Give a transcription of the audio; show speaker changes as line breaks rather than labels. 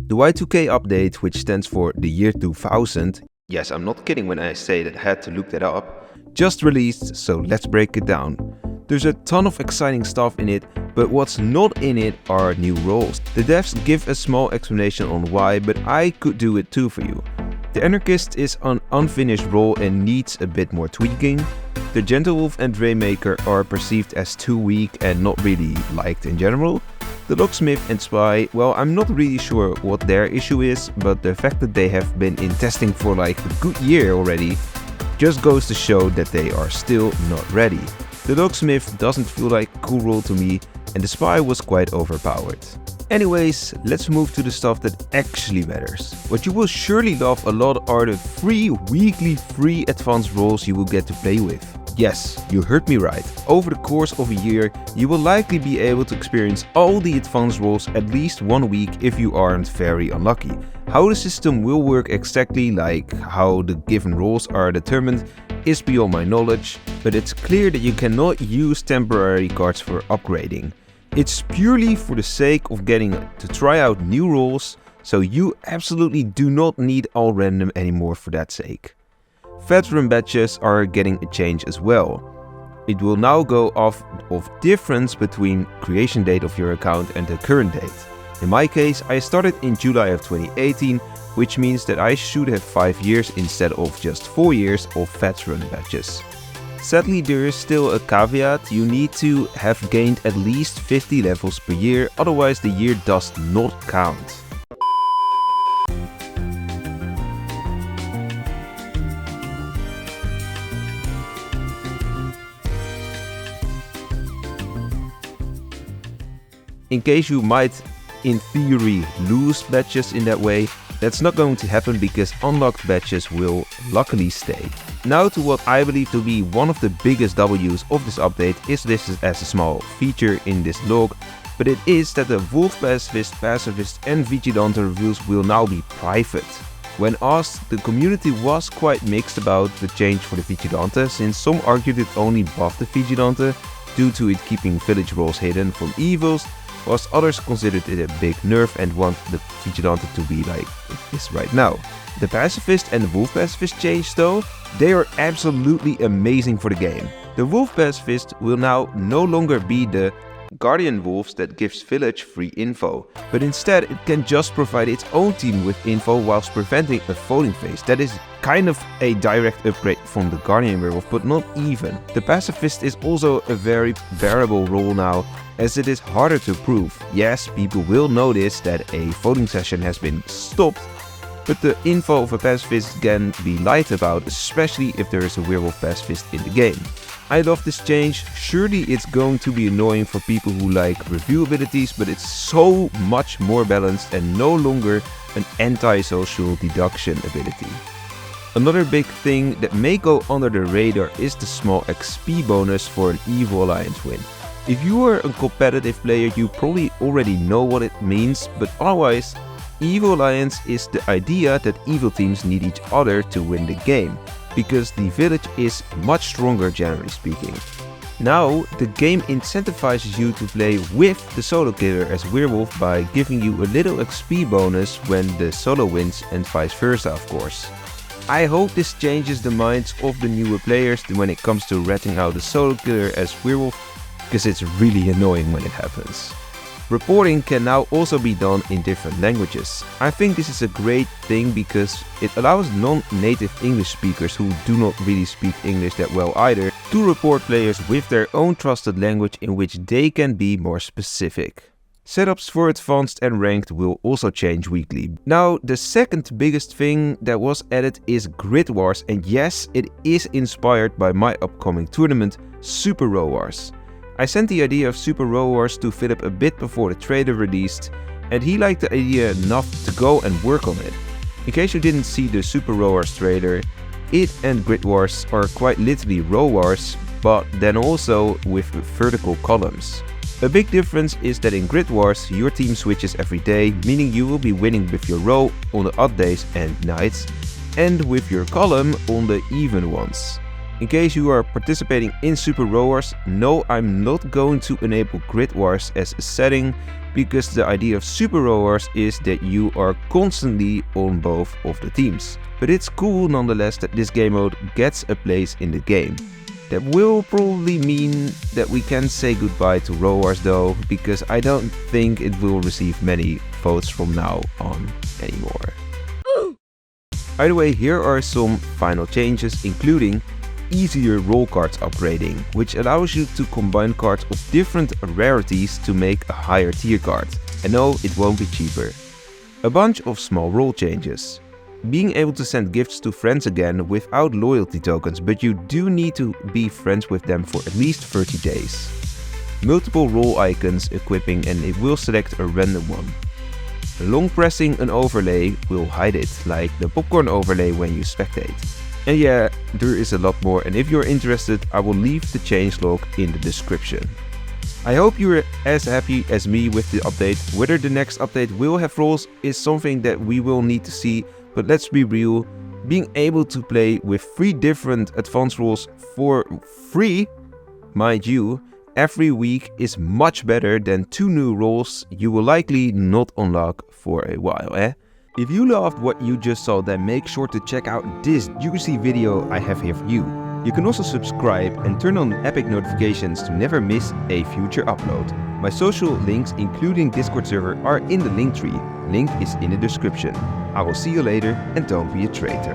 The Y2K update, which stands for the year 2000, yes, I'm not kidding when I say that I had to look that up, just released, so let's break it down. There's a ton of exciting stuff in it, but what's not in it are new roles. The devs give a small explanation on why, but I could do it too for you. The Anarchist is an unfinished role and needs a bit more tweaking. The Gentlewolf and Rainmaker are perceived as too weak and not really liked in general. The Locksmith and Spy, well, I'm not really sure what their issue is, but the fact that they have been in testing for like a good year already just goes to show that they are still not ready. The Locksmith doesn't feel like a cool role to me, and the Spy was quite overpowered. Anyways, let's move to the stuff that actually matters. What you will surely love a lot are the weekly free advanced roles you will get to play with. Yes, you heard me right. Over the course of a year, you will likely be able to experience all the advanced roles at least 1 week if you aren't very unlucky. How the system will work exactly, like how the given roles are determined, is beyond my knowledge, but it's clear that you cannot use temporary cards for upgrading. It's purely for the sake of getting to try out new roles, so you absolutely do not need all random anymore for that sake. Veteran badges are getting a change as well. It will now go off of difference between creation date of your account and the current date. In my case, I started in July of 2018, which means that I should have 5 years instead of just 4 years of veteran badges. Sadly, there is still a caveat: you need to have gained at least 50 levels per year, otherwise the year does not count. In case you might, in theory, lose badges in that way, that's not going to happen because unlocked badges will luckily stay. Now to what I believe to be one of the biggest W's of this update is listed as a small feature in this log, but it is that the Wolf Pacifist and Vigilante reviews will now be private. When asked, the community was quite mixed about the change for the Vigilante, since some argued it only buffed the Vigilante due to it keeping village roles hidden from evils, whilst others considered it a big nerf and want the Vigilante to be like it is right now. The Pacifist and the Wolf Pacifist change though, they are absolutely amazing for the game. The Wolf Pacifist will now no longer be the Guardian Wolves that gives village free info, but instead it can just provide its own team with info whilst preventing a voting phase. That is kind of a direct upgrade from the Guardian Werewolf, but not even. The Pacifist is also a very variable role now, as it is harder to prove. Yes, people will notice that a voting session has been stopped, but the info of a pacifist can be lied about, especially if there is a werewolf pacifist in the game. I love this change. Surely it's going to be annoying for people who like review abilities, but it's so much more balanced and no longer an anti-social deduction ability. Another big thing that may go under the radar is the small XP bonus for an Evil Alliance win. If you are a competitive player, you probably already know what it means, but otherwise, Evil Alliance is the idea that evil teams need each other to win the game, because the village is much stronger generally speaking. Now, the game incentivizes you to play with the solo killer as werewolf by giving you a little XP bonus when the solo wins and vice versa, of course. I hope this changes the minds of the newer players when it comes to ratting out the solo killer as werewolf, because it's really annoying when it happens. Reporting can now also be done in different languages. I think this is a great thing because it allows non-native English speakers who do not really speak English that well either to report players with their own trusted language in which they can be more specific. Setups for advanced and ranked will also change weekly. Now, the second biggest thing that was added is Grid Wars, and yes, it is inspired by my upcoming tournament, Super Row Wars. I sent the idea of Super Row Wars to Philip a bit before the trailer released, and he liked the idea enough to go and work on it. In case you didn't see the Super Row Wars trailer, it and Grid Wars are quite literally row wars, but then also with vertical columns. A big difference is that in Grid Wars your team switches every day, meaning you will be winning with your row on the odd days and nights, and with your column on the even ones. In case you are participating in Super Rowers, no, I'm not going to enable Grid Wars as a setting, because the idea of Super Rowers is that you are constantly on both of the teams. But it's cool nonetheless that this game mode gets a place in the game. That will probably mean that we can say goodbye to Rowers though, because I don't think it will receive many votes from now on anymore. Either way, here are some final changes, including easier roll cards upgrading, which allows you to combine cards of different rarities to make a higher tier card. And no, it won't be cheaper. A bunch of small role changes. Being able to send gifts to friends again without loyalty tokens, but you do need to be friends with them for at least 30 days. Multiple role icons equipping, and it will select a random one. Long pressing an overlay will hide it, like the popcorn overlay when you spectate. And yeah, there is a lot more, and if you're interested, I will leave the changelog in the description. I hope you're as happy as me with the update. Whether the next update will have roles is something that we will need to see, but let's be real, being able to play with 3 different advanced roles for free, mind you, every week is much better than 2 new roles you will likely not unlock for a while, eh? If you loved what you just saw, then make sure to check out this juicy video I have here for you. You can also subscribe and turn on epic notifications to never miss a future upload. My social links, including Discord server, are in the link tree. Link is in the description. I will see you later, and don't be a traitor.